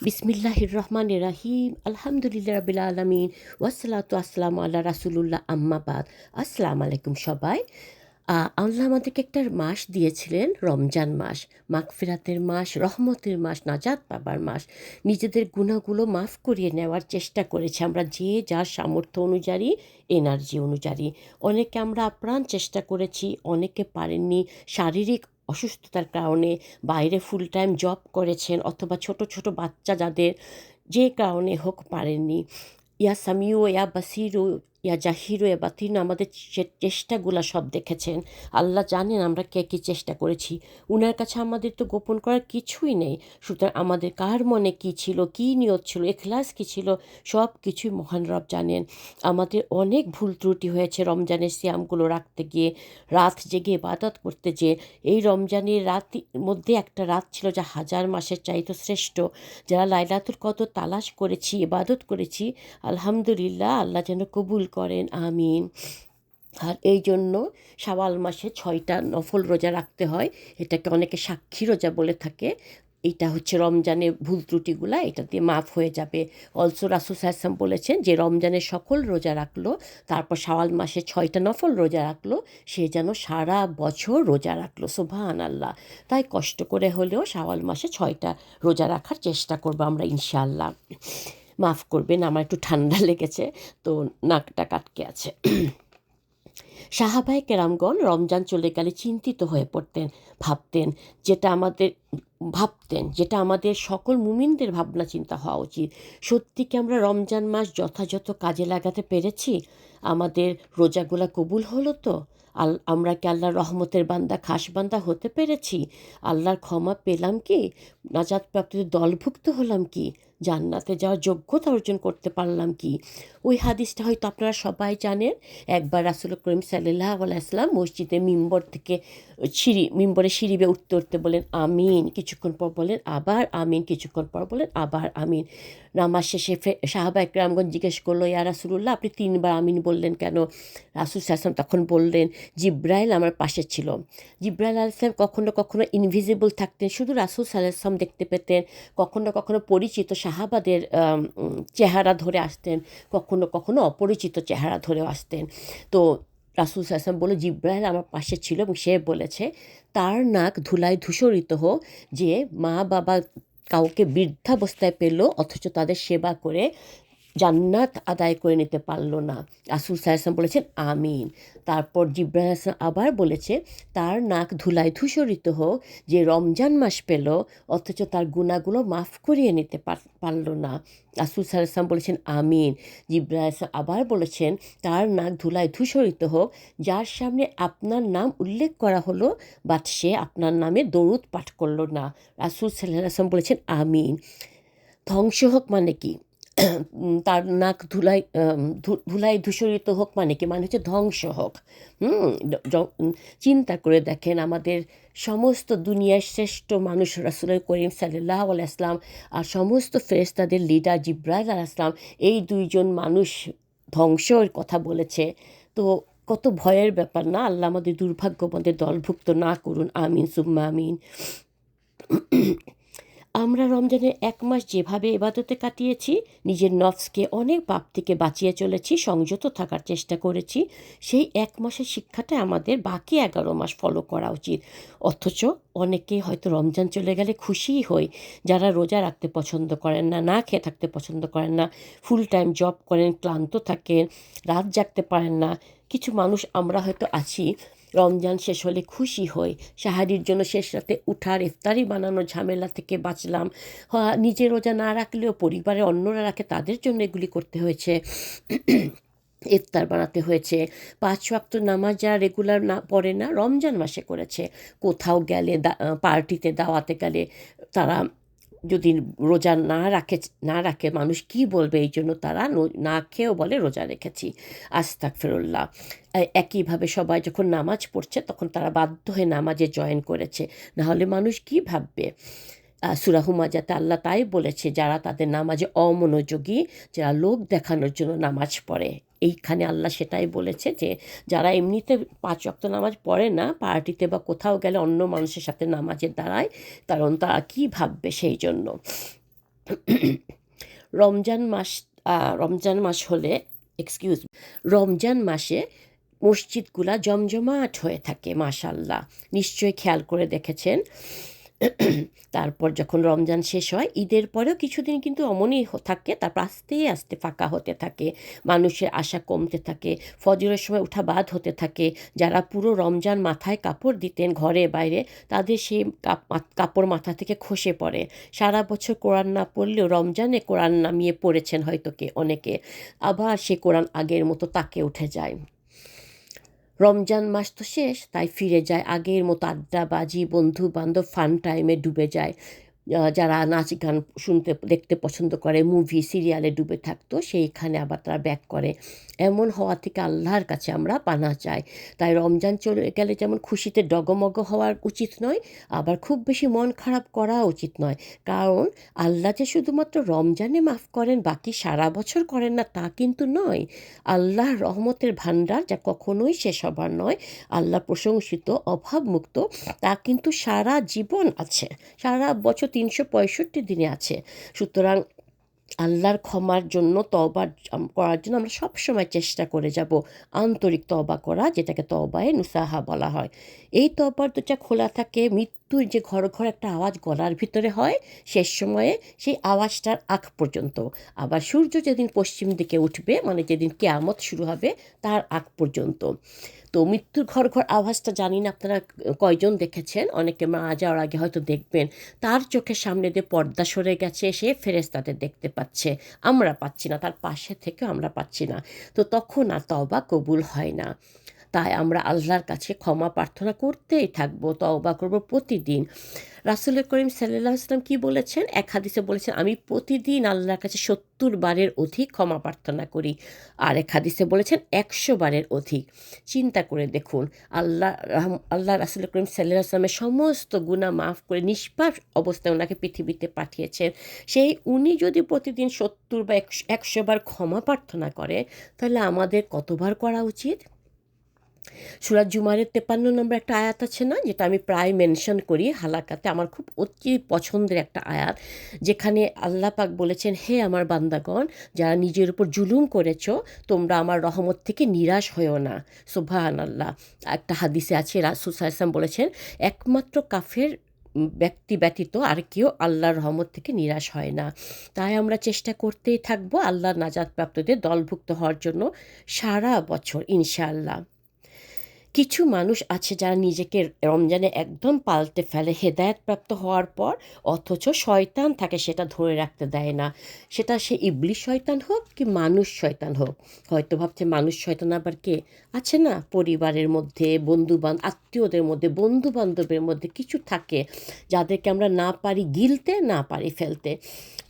বিসমিল্লাহির রহমানির রাহিম। আলহামদুলিল্লাহ রাব্বিল আলামিন। ওয়াসসালাতু ওয়াসসালামু আলা রাসূলুল্লাহ আম্মা বাদ। আসসালামু আলাইকুম সবাই। আল্লাহ আমাদেরকে একটা মাস দিয়েছিলেন, রমজান মাস। মাগফিরাতের মাস, রহমতের মাস, নাজাত পাবার মাস। নিজেদের গুনাহগুলো মাফ করিয়ে নেওয়ার চেষ্টা করেছি আমরা, যে যার সামর্থ্য অনুযায়ী, এনার্জি অনুযায়ী। অনেকে আমরা আপ্রাণ চেষ্টা করেছি, অনেকে পারেননি। শারীরিক অসুস্থতার কারণে বাইরে ফুল টাইম জব করেছেন, অথবা ছোট ছোট বাচ্চা যাদের, যে কারণে হোক পারেননি। ইয়া সামিউ, ইয়া বাসিরু, ইয়া জাহিরু, ইয়া বাতিনু, আমাদের চেষ্টাগুলা সব দেখেছেন। আল্লাহ জানেন আমরা কে কী চেষ্টা করেছি। উনার কাছে আমাদের তো গোপন করার কিছুই নেই। সুতরাং আমাদের কার মনে কী ছিল, কী নিয়ত ছিল, এখলাস কী ছিল, সব কিছুই মহান রব জানেন। আমাদের অনেক ভুল ত্রুটি হয়েছে রমজানের সিয়ামগুলো রাখতে গিয়ে, রাত জেগে ইবাদত করতে যেয়ে। এই রমজানের রাত মধ্যে একটা রাত ছিল যা হাজার মাসের চাইতে শ্রেষ্ঠ। যারা লাইলাতুল কদর তালাশ করেছি, ইবাদত করেছি, আলহামদুলিল্লাহ, আল্লাহ যেন কবুল করেন, আমিন। আর এই জন্য শাওয়াল মাসে 6টা নফল রোজা রাখতে হয়। এটাকে অনেকে সাক্ষী রোজা বলে থাকে। এটা হচ্ছে রমজানের ভুল ত্রুটিগুলা এটা দিয়ে মাফ হয়ে যাবে। অলসো রাসূল সাল্লাল্লাহু আলাইহি ওয়াসাল্লাম বলেছেন যে রমজানের সকল রোজা রাখলো, তারপর শাওয়াল মাসে 6টা নফল রোজা রাখলো, সে যেন সারা বছর রোজা রাখলো। সুবহানাল্লাহ। তাই কষ্ট করে হলেও শাওয়াল মাসে 6টা রোজা রাখার চেষ্টা করবো আমরা ইনশাআল্লাহ। মাফ করবেন, আমার একটু ঠান্ডা লেগেছে, তো নাকটা কাটকে আছে। সাহাবায়ে কেরামগণ রমজান চলে গেলে চিন্তিত হয়ে পড়তেন, ভাবতেন, যেটা আমাদের যেটা আমাদের সকল মুমিনদের ভাবনা চিন্তা হওয়া উচিত। সত্যি কি আমরা রমজান মাস যথাযথ কাজে লাগাতে পেরেছি? আমাদের রোজাগুলা কবুল হলো তো? আমরা কি আল্লাহর রহমতের বান্দা, খাস বান্দা হতে পেরেছি? আল্লাহর ক্ষমা পেলাম কি? নাজাত প্রাপ্তদের দলভুক্ত হলাম কি? জান্নাতে যাওয়ার যোগ্যতা অর্জন করতে পারলাম কি? ওই হাদিসটা হয়তো আপনারা সবাই জানেন। একবার রাসূল করিম সাল্লাল্লাহু আলাইহি ওয়াসাল্লাম মসজিদে মিম্বর থেকে মিম্বরে সিঁড়ি বেয়ে উঠতে উঠতে বলেন আমিন, কিছুক্ষণ পর বলেন আবার আমিন, কিছুক্ষণ পর বলেন আবার আমিন। নামাজ শেষে সাহাবায়ে কেরামগণ জিজ্ঞেস করলো, ইয়া রাসূলুল্লাহ, আপনি 3বার আমিন বললেন কেন? রাসূল সাল্লাল্লাহু আলাইহি ওয়াসাল্লাম তখন বললেন, জিব্রাইল আমার পাশে ছিল। জিব্রাইল আলাইহিস সালাম কখনো কখনো ইনভিজিবল থাকতেন, শুধু রাসূল সাল্লাল্লাহু আলাইহি ওয়াসাল্লাম দেখতে পেতেন। কখনো কখনো পরিচিত সাহাবাদের চেহারা ধরে আসতেন, কখনো কখনো অপরিচিত চেহারা ধরেও আসতেন। তো রাসূল সাল্লাল্লাহু আলাইহি ওয়াসাল্লাম বলে, জিব্রাইল আমার পাশে ছিল এবং সে বলেছে, তার নাক ধুলায় ধূসরিত হোক, যে মা বাবা কাউকে বৃদ্ধাবস্থায় পেল অথচ তাদের সেবা করে জান্নাত আদায় করে নিতে পারল না। রাসূল সাল্লাল্লাহু আলাইহি ওয়াসাল্লাম বলেছেন আমিন। তারপর জিবরাইল আলাইহিস সালাম আবার বলেছে, তার নাক ধুলায় ধূসরিত হোক, যে রমজান মাস পেল অথচ তার গুনাহগুলো মাফ করিয়ে নিতে পারল না। রাসূল সাল্লাল্লাহু আলাইহি ওয়াসাল্লাম বলেছেন আমিন। জিবরাইল আলাইহিস সালাম আবার বলেছেন, তার নাক ধুলায় ধূসরিত হোক, যার সামনে আপনার নাম উল্লেখ করা হলো বাট সে আপনার নামে দরুদ পাঠ করল না। রাসূল সাল্লাল্লাহু আলাইহি ওয়াসাল্লাম বলেছেন আমিন। ধ্বংস হোক মানে কি? তার নাক ধুলায় ধূসরিত হোক মানে কি? মানে হচ্ছে ধ্বংস হোক। হুম? চিন্তা করে দেখেন, আমাদের সমস্ত দুনিয়ার শ্রেষ্ঠ মানুষ রাসূল করিম সাল্লাল্লাহু আলাইহি ওয়াসাল্লাম আর সমস্ত ফেরেশতাদের লিডার জিবরাইল আলাইহিস সালাম, এই 2 জন মানুষ ধ্বংসের কথা বলেছে। তো কত ভয়ের ব্যাপার না? আল্লাহ আমাদের দুর্ভাগ্যবানদের দলভুক্ত না করুন। আমিন সুম্মা আমিন। আমরা রমজানের 1 মাস যেভাবে ইবাদতে কাটিয়েছি, নিজের নফসকে অনেক পাপ থেকে বাঁচিয়ে চলেছি, সংযত থাকার চেষ্টা করেছি, সেই 1 মাসের শিক্ষাটা আমাদের বাকি 11 মাস ফলো করা উচিত। অথচ অনেকে হয়তো রমজান চলে গেলে খুশিই হই। যারা রোজা রাখতে পছন্দ করেন না, না খেয়ে থাকতে পছন্দ করেন না, ফুল টাইম জব করেন, ক্লান্ত থাকেন, রাত জাগতে পারেন না। কিছু মানুষ আমরা হয়তো আছি, রমজান শেষ হলে খুশি হই, সাহারির জন্য শেষ রাতে উঠার, ইফতারি বানানোর ঝামেলা থেকে বাঁচলাম। নিজে রোজা না রাখলেও পরিবারের অন্যরা রাখে, তাদের জন্য এগুলি করতে হয়েছে। ইফতার বানাতে হয়েছে। 5 ওয়াক্ত নামাজ যারা রেগুলার না পড়ে না, রমজান মাসে করেছে। কোথাও গেলে পার্টিতে, দাওয়াতে গেলে, তারা যদি রোজা না রাখে মানুষ কি বলবে, এই জন্য তারা না খেয়েও বলে রোজা রেখেছি। আস্তাগফিরুল্লাহ। একইভাবে সবাই যখন নামাজ পড়ছে তখন তারা বাধ্য হয়ে নামাজে জয়েন করেছে, নাহলে মানুষ কি ভাববে? সূরা হুমাজাতে আল্লাহ তাই বলেছে, যারা তাদের নামাজে অমনোযোগী, যারা লোক দেখানোর জন্য নামাজ পড়ে। এইখানে আল্লাহ সেটাই বলেছে যে যারা এমনিতে 5 ওয়াক্ত নামাজ পড়ে না, পার্টিতে বা কোথাও গেলে অন্য মানুষের সাথে নামাজে দাঁড়ায়, কারণ তারা কী ভাববে সেই জন্য। রমজান মাস রমজান মাস হলে রমজান মাসে মসজিদগুলা জমজমাট হয়ে থাকে মাশাল্লাহ, নিশ্চয়ই খেয়াল করে দেখেছেন। তারপর যখন রমজান শেষ হয়, ঈদের পরেও কিছুদিন কিন্তু অমনই থাকে, তারপর আস্তে আস্তে ফাঁকা হতে থাকে, মানুষের আশা কমতে থাকে, ফজরের সময় উঠা বাদ হতে থাকে। যারা পুরো রমজান মাথায় কাপড় দিতেন ঘরে বাইরে, তাদের সেই কাপড় মাথা থেকে খসে পড়ে। সারা বছর কোরআন না পড়লেও রমজানে কোরআন নামিয়ে পড়েছেন হয়তো অনেকে, আবার সে কোরআন আগের মতো তাকে উঠে যায়। রমজান মাস তো শেষ, তাই ফিরে যায় আগের মতো আড্ডাবাজি, বন্ধু বান্ধব, ফান টাইমে ডুবে যায়। যারা নাচ গান শুনতে দেখতে পছন্দ করে, মুভি সিরিয়ালে ডুবে থাকতো, সেইখানে আবার তারা ব্যাক করে। এমন হওয়া থেকে আল্লাহর কাছে আমরা পানা চাই। তাই রমজান চলে গেলে যেমন খুশিতে ডগমগ হওয়ার উচিত নয়, আবার খুব বেশি মন খারাপ করা উচিত নয়। কারণ আল্লাহ যে শুধুমাত্র রমজানে মাফ করেন, বাকি সারা বছর করেন না তা কিন্তু নয়। আল্লাহর রহমতের ভাণ্ডার যা কখনোই শেষ হবার নয়, আল্লাহ প্রশংসিত অভাবমুক্ত, তা কিন্তু সারা জীবন আছে, সারা বছর 365 দিনে আছে। সুতরাং আল্লাহর ক্ষমার জন্য, তওবা করার জন্য আমরা সবসময় চেষ্টা করে যাব আন্তরিক তওবা করা, যেটাকে তওবায়ে নুসাহা বলা হয়। এই তওবার দরজা খোলা থাকে মৃত্যুর যে ঘর ঘর একটা আওয়াজ গলার ভিতরে হয় শেষ সময়ে, সেই আওয়াজটার আগ পর্যন্ত। আবার সূর্য যেদিন পশ্চিম দিকে উঠবে, মানে যেদিন কিয়ামত শুরু হবে, তার আগ পর্যন্ত। তো মৃত্যুর ঘর ঘর আওয়াজটা জানি না আপনারা কয়জন দেখেছেন, অনেকে মারা যাওয়ার আগে হয়তো দেখবেন তার চোখের সামনে দিয়ে পর্দা সরে গেছে, সে ফেরেশতাদের দেখতে পাচ্ছে, আমরা পাচ্ছি না, তার পাশে থেকেও আমরা পাচ্ছি না। তো তখন আর তওবা কবুল হয় না। তাই আমরা আল্লাহর কাছে ক্ষমা প্রার্থনা করতেই থাকবো, তওবা করব প্রতিদিন। রাসূল করিম সাল্লাল্লাহু আলাইহি ওয়াসাল্লাম কি বলেছেন, এক হাদিসে বলেছেন, আমি প্রতিদিন আল্লাহর কাছে 70 বারের অধিক ক্ষমা প্রার্থনা করি। আর এক হাদিসে বলেছেন 100 বারের অধিক। চিন্তা করে দেখুন, আল্লাহ রাসূল করিম সাল্লাল্লাহু আলাইহি ওয়াসাল্লামের সমস্ত গুনাহ মাফ করে নিষ্পাপ অবস্থায় ওনাকে পৃথিবীতে পাঠিয়েছেন। সেই উনি যদি প্রতিদিন 70 বা 100 বার ক্ষমা প্রার্থনা করে, তাহলে আমাদের কতবার করা উচিত? সূরা জুমারের 53 নম্বর একটা আয়াত আছে না, যেটা আমি প্রায় মেনশন করি হালাকাতে, আমার খুব অতি পছন্দের একটা আয়াত, যেখানে আল্লাহ পাক বলেছেন, হে আমার বান্দাগণ, যারা নিজের উপর জুলুম করেছো, তোমরা আমার রহমত থেকে নিরাশ হয়েও না। সুবহানাল্লাহ। একটা হাদিসে আছে রাসূল সাল্লাল্লাহু আলাইহি ওয়াসাল্লাম বলেছেন, একমাত্র কাফের ব্যক্তি ব্যতীত আর কেউ আল্লাহর রহমত থেকে নিরাশ হয় না। তাই আমরা চেষ্টা করতেই থাকবো আল্লাহর নাজাতপ্রাপ্তদের দলভুক্ত হওয়ার জন্য সারা বছর ইনশাআল্লাহ। কিছু মানুষ আছে যারা নিজেকে রমজানে একদম পাল্টে ফেলে হেদায়েতপ্রাপ্ত হওয়ার পর, অথচ শয়তান থাকে সেটা ধরে রাখতে দেয় না। সেটা সে ইবলিশ শয়তান হোক কি মানুষ শয়তান হোক। হয়তো ভাবছে মানুষ শয়তান আবার কে আছে না, পরিবারের মধ্যে, আত্মীয়দের মধ্যে, বন্ধু বান্ধবের মধ্যে কিছু থাকে যাদেরকে আমরা না পারি গিলতে, না পারি ফেলতে।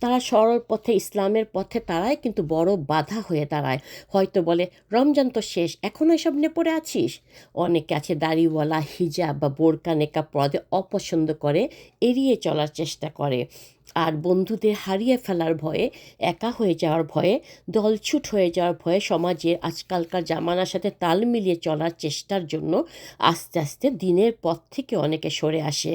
তারা সরল পথে, ইসলামের পথে, তারাই কিন্তু বড় বাধা হয়ে দাঁড়ায়। হয়তো বলে, রমজান তো শেষ, এখনও এসব নিয়ে পড়ে আছিস। অনেকে আছে দাড়িওয়ালা, হিজাব বা বোরকা নেকাব পরাতে অপছন্দ করে, এড়িয়ে চলার চেষ্টা করে। আর বন্ধুদের হারিয়ে ফেলার ভয়ে, একা হয়ে যাওয়ার ভয়ে, দলছুট হয়ে যাওয়ার ভয়ে, সমাজের আজকালকার জামানার সাথে তাল মিলিয়ে চলার চেষ্টার জন্য আস্তে আস্তে দিনের পথ থেকে অনেকে সরে আসে।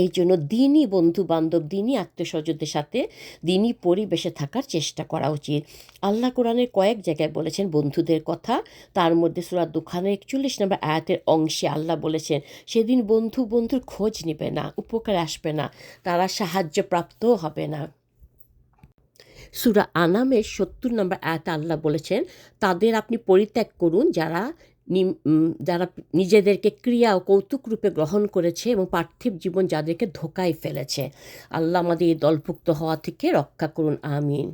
এই জন্য দিনই বন্ধু বান্ধব, দিনই আত্মীয়স্বজনদের সাথে, দিনই পরিবেশে থাকার চেষ্টা করা উচিত। আল্লাহ কোরআনের কয়েক জায়গায় বলেছেন বন্ধুদের কথা। তার মধ্যে সূরা দুখানের 41 নম্বর আয়াতের অংশে আল্লাহ বলেছেন, সেদিন বন্ধু বন্ধুর খোঁজ নেবে না, উপকার আসবে না, তারা সাহায্যপ্রাপ্তও হবে না। সূরা আনামের 70 নম্বর আয়াতে আল্লাহ বলেছেন, তাদের আপনি পরিত্যাগ করুন যারা নিজেদেরকে ক্রিয়া ও কৌতুক রূপে গ্রহণ করেছে এবং পার্থিব জীবন যাদেরকে ধোকায় ফেলেছে। আল্লাহ আমাদের এই দলভুক্ত হওয়া থেকে রক্ষা করুন, আমিন।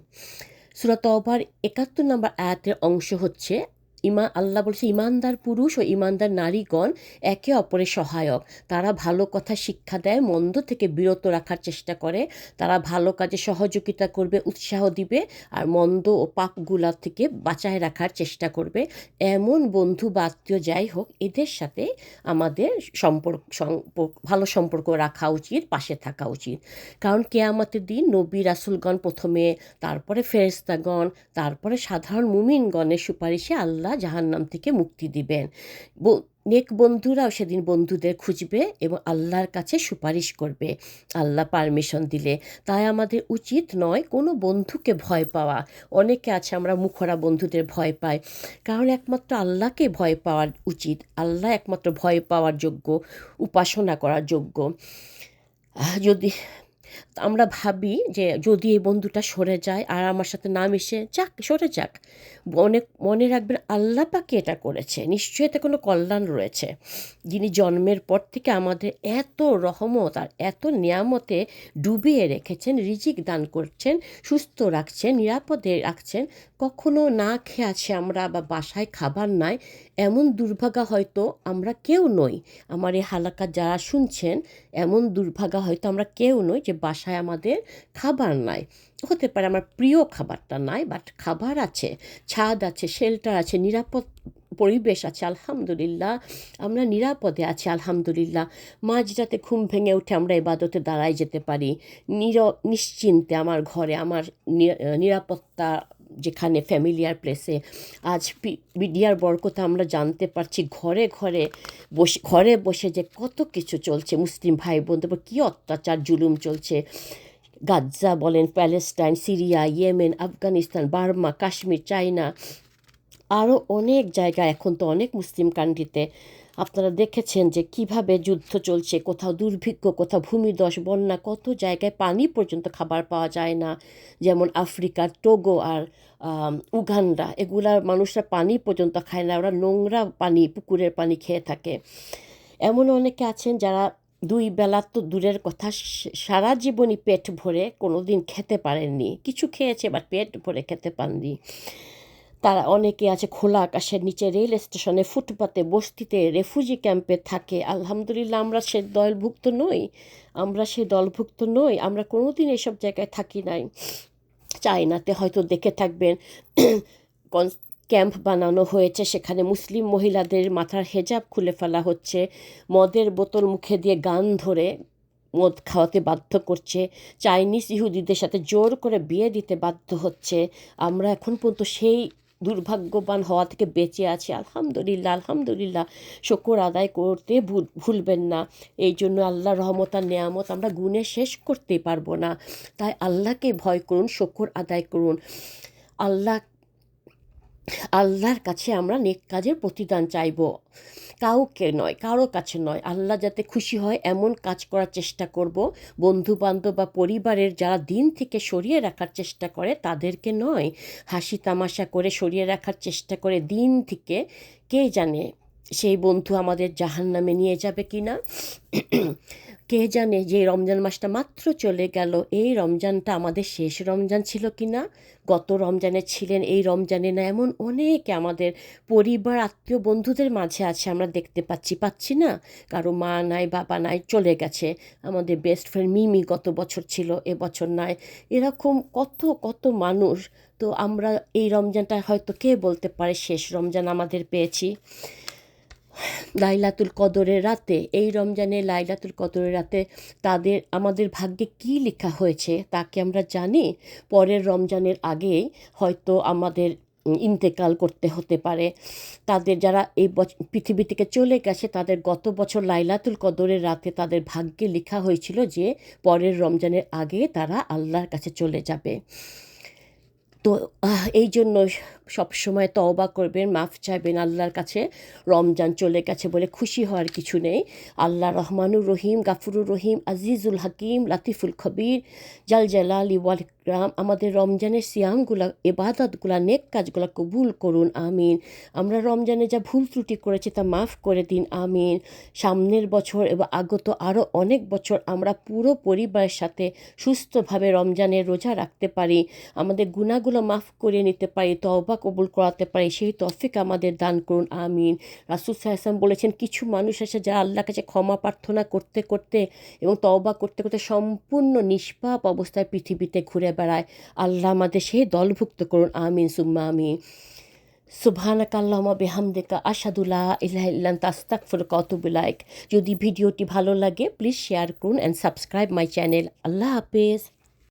সূরা তওবার 71 নম্বর আয়াতের অংশ হচ্ছে, আল্লাহ বলছে, ইমানদার পুরুষ ও ইমানদার নারীগণ একে অপরের সহায়ক। তারা ভালো কথা শিক্ষা দেয়, মন্দ থেকে বিরত রাখার চেষ্টা করে, তারা ভালো কাজে সহযোগিতা করবে, উৎসাহ দিবে, আর মন্দ ও পাপগুলা থেকে বাঁচায় রাখার চেষ্টা করবে। এমন বন্ধু বা আত্মীয় যাই হোক, এদের সাথে আমাদের ভালো সম্পর্ক রাখা উচিত, পাশে থাকা উচিত। কারণ কিয়ামতের দিন নবী রাসূলগণ প্রথমে, তারপরে ফেরেশতাগণ, তারপরে সাধারণ মুমিনগণের সুপারিশে আল্লাহ আল্লাহ জাহান্নাম থেকে মুক্তি দিবেন। নেক বন্ধুরাও সেদিন বন্ধুদের খুঁজবে এবং আল্লাহর কাছে সুপারিশ করবে আল্লাহ পারমিশন দিলে। তাই আমাদের উচিত নয় কোনো বন্ধুকে ভয় পাওয়া। অনেকে আছে আমরা মুখরা বন্ধুদের ভয় পাই, কারণ একমাত্র আল্লাহকে ভয় পাওয়া উচিত। আল্লাহ একমাত্র ভয় পাওয়ার যোগ্য, উপাসনা করার যোগ্য। যদি আমরা ভাবি যে যদি এই বন্ধুটা সরে যায় আর আমার সাথে না মিশে যাক, সরে যাক, মনে রাখবেন আল্লাহ পাকে এটা করেছে, নিশ্চয়ই এতে কোনো কল্যাণ রয়েছে। যিনি জন্মের পর থেকে আমাদের এত রহমত আর এত নিয়ামতে ডুবিয়ে রেখেছেন, রিজিক দান করছেন, সুস্থ রাখছেন, নিরাপদে রাখছেন। কখনো না খেয়ে আছে আমরা বা বাসায় খাবার নাই, এমন দুর্ভাগা হয়তো আমরা কেউ নই। আমার এই হালাকা যারা শুনছেন, এমন দুর্ভাগা হয়তো আমরা কেউ নই যে বাসায় আমাদের খাবার নাই। হতে পারে আমার প্রিয় খাবারটা নাই, বাট খাবার আছে, ছাদ আছে, শেল্টার আছে, নিরাপদ পরিবেশ আছে, আলহামদুলিল্লাহ। আমরা নিরাপদে আছি, আলহামদুলিল্লাহ। মাঝরাতে ঘুম ভেঙে উঠে আমরা ইবাদতে দাঁড়ায় যেতে পারি নিশ্চিন্তে আমার ঘরে, আমার নিরাপত্তা যেখানে ফ্যামিলিয়ার প্লেসে। আজ মিডিয়ার বরকতে আমরা জানতে পারছি ঘরে বসে যে কত কিছু চলছে, মুসলিম ভাই বোনদের উপর কী অত্যাচার জুলুম চলছে। গাজ্জা বলেন, Palestine, Syria, Yemen, Afghanistan, Burma, Kashmir, China, আরও অনেক জায়গায়, এখন তো অনেক মুসলিম কান্ট্রিতে আপনারা দেখেছেন যে কিভাবে যুদ্ধ চলছে, কোথাও দুর্ভিক্ষ, কোথাও ভূমিধস, বন্যা, কত জায়গায় পানি পর্যন্ত খাবার পাওয়া যায় না। যেমন আফ্রিকার টোগো আর উগান্ডা, এগুলার মানুষরা পানি পর্যন্ত খায় না, ওরা নোংরা পানি, পুকুরের পানি খেয়ে থাকে। এমন অনেকে আছেন যারা 2 বেলা তো দূরের কথা, সারা জীবনই পেট ভরে কোনো দিন খেতে পারেননি, কিছু খেয়েছে বাট পেট ভরে খেতে পারেননি। তারা অনেকে আছে খোলা আকাশের নিচে, রেল স্টেশনে, ফুটপাতে, বস্তিতে, রেফুজি ক্যাম্পে থাকে। আলহামদুলিল্লাহ আমরা সে দলভুক্ত নই। আমরা কোনোদিন এসব জায়গায় থাকি নাই। চায়নাতে হয়তো দেখে থাকবেন ক্যাম্প বানানো হয়েছে, সেখানে মুসলিম মহিলাদের মাথার হেজাব খুলে ফেলা হচ্ছে, মদের বোতল মুখে দিয়ে গান ধরে মদ খাওয়াতে বাধ্য করছে, চাইনিজ ইহুদিদের সাথে জোর করে বিয়ে দিতে বাধ্য হচ্ছে। আমরা এখন পর্যন্ত সেই দুর্ভাগ্যবান হওয়া থেকে বেঁচে আছি, আলহামদুলিল্লাহ, আলহামদুলিল্লাহ। শুকর আদায় করতে ভুলবেন না। এই জন্য আল্লাহর রহমত আর নেয়ামত আমরা গুণে শেষ করতেই পারবো না। তাই আল্লাহকে ভয় করুন, শুকর আদায় করুন। আল্লাহর কাছে আমরা নেক কাজের প্রতিদান চাইব, কারো কাছে নয়। আল্লাহ যাতে খুশি হয় এমন কাজ করার চেষ্টা করব। বন্ধু বান্ধব বা পরিবারের যারা দিন থেকে সরিয়ে রাখার চেষ্টা করে তাদেরকে নয়, হাসি তামাশা করে সরিয়ে রাখার চেষ্টা করে দিন থেকে, কে জানে সেই বন্ধু আমাদের জাহান্নামে নিয়ে যাবে কি না। কে জানে যে রমজান মাসটা মাত্র চলে গেল, এই রমজানটা আমাদের শেষ রমজান ছিল কি না। গত রমজানে ছিলেন, এই রমজানে না, এমন অনেকে আমাদের পরিবার, আত্মীয়, বন্ধুদের মাঝে আছে, আমরা দেখতে পাচ্ছি না। কারো মা নাই, বাবা নাই, চলে গেছে। আমাদের বেস্ট ফ্রেন্ড মিমি গত বছর ছিল, এবছর নাই। এরকম কত কত মানুষ। তো আমরা এই রমজানটা হয়তো কে বলতে পারে শেষ রমজান আমাদের পেয়েছি। লাইলাতুল কদরের রাতে, এই রমজানে লাইলাতুল কদরের রাতে আমাদের ভাগ্যে কি লেখা হয়েছে তাকে আমরা জানি। পরের রমজানের আগেই হয়তো আমাদের ইন্তেকাল করতে হতে পারে। তাদের যারা এই পৃথিবী থেকে চলে গেছে, তাদের গত বছর লাইলাতুল কদরের রাতে তাদের ভাগ্যে লেখা হয়েছিল যে পরের রমজানের আগে তারা আল্লাহর কাছে চলে যাবে। তো এই জন্য সবসময় তওবা করবেন, মাফ চাইবেন আল্লাহর কাছে। রমজান চলে গেছে বলে খুশি হওয়ার কিছু নেই। আল্লাহ রহমানুর রহিম, গাফুরুর রহিম, আজিজুল হাকিম, লাতিফুল খবির, জাল জালালি ওয়াল ইকরাম আমাদের রমজানের সিয়ামগুলা, ইবাদতগুলা, নেক কাজগুলা কবুল করুন, আমিন। আমরা রমজানে যা ভুল ত্রুটি করেছি তা মাফ করে দিন, আমিন। সামনের বছর এবং আগত আরও অনেক বছর আমরা পুরো পরিবারের সাথে সুস্থভাবে রমজানের রোজা রাখতে পারি, আমাদের গুনাহগুলো মাফ করে নিতে পারি, তওবা কবুল করাতে পারি, সেই তৌফিক আমাদের দান করুন, আমিন। রাসূল সাল্লাল্লাহু আলাইহি ওয়াসাল্লাম বলেছেন, কিছু মানুষ আছে যারা আল্লাহর কাছে ক্ষমা প্রার্থনা করতে করতে এবং তওবা করতে করতে সম্পূর্ণ নিষ্পাপ অবস্থায় পৃথিবীতে ঘুরে বেড়ায়। আল্লাহ আমাদের সেই দলভুক্ত করুন, আমিন সুম্মা আমিন। সুবহানাকা আল্লাহুম্মা বিহামদিকা আশহাদু লা ইলাহা ইল্লা আনতা আস্তাগফিরুকা ওয়া আতুবু ইলাইক। যদি ভিডিওটি ভালো লাগে প্লিজ শেয়ার করুন অ্যান্ড সাবস্ক্রাইব মাই চ্যানেল। আল্লাহ হাফেজ।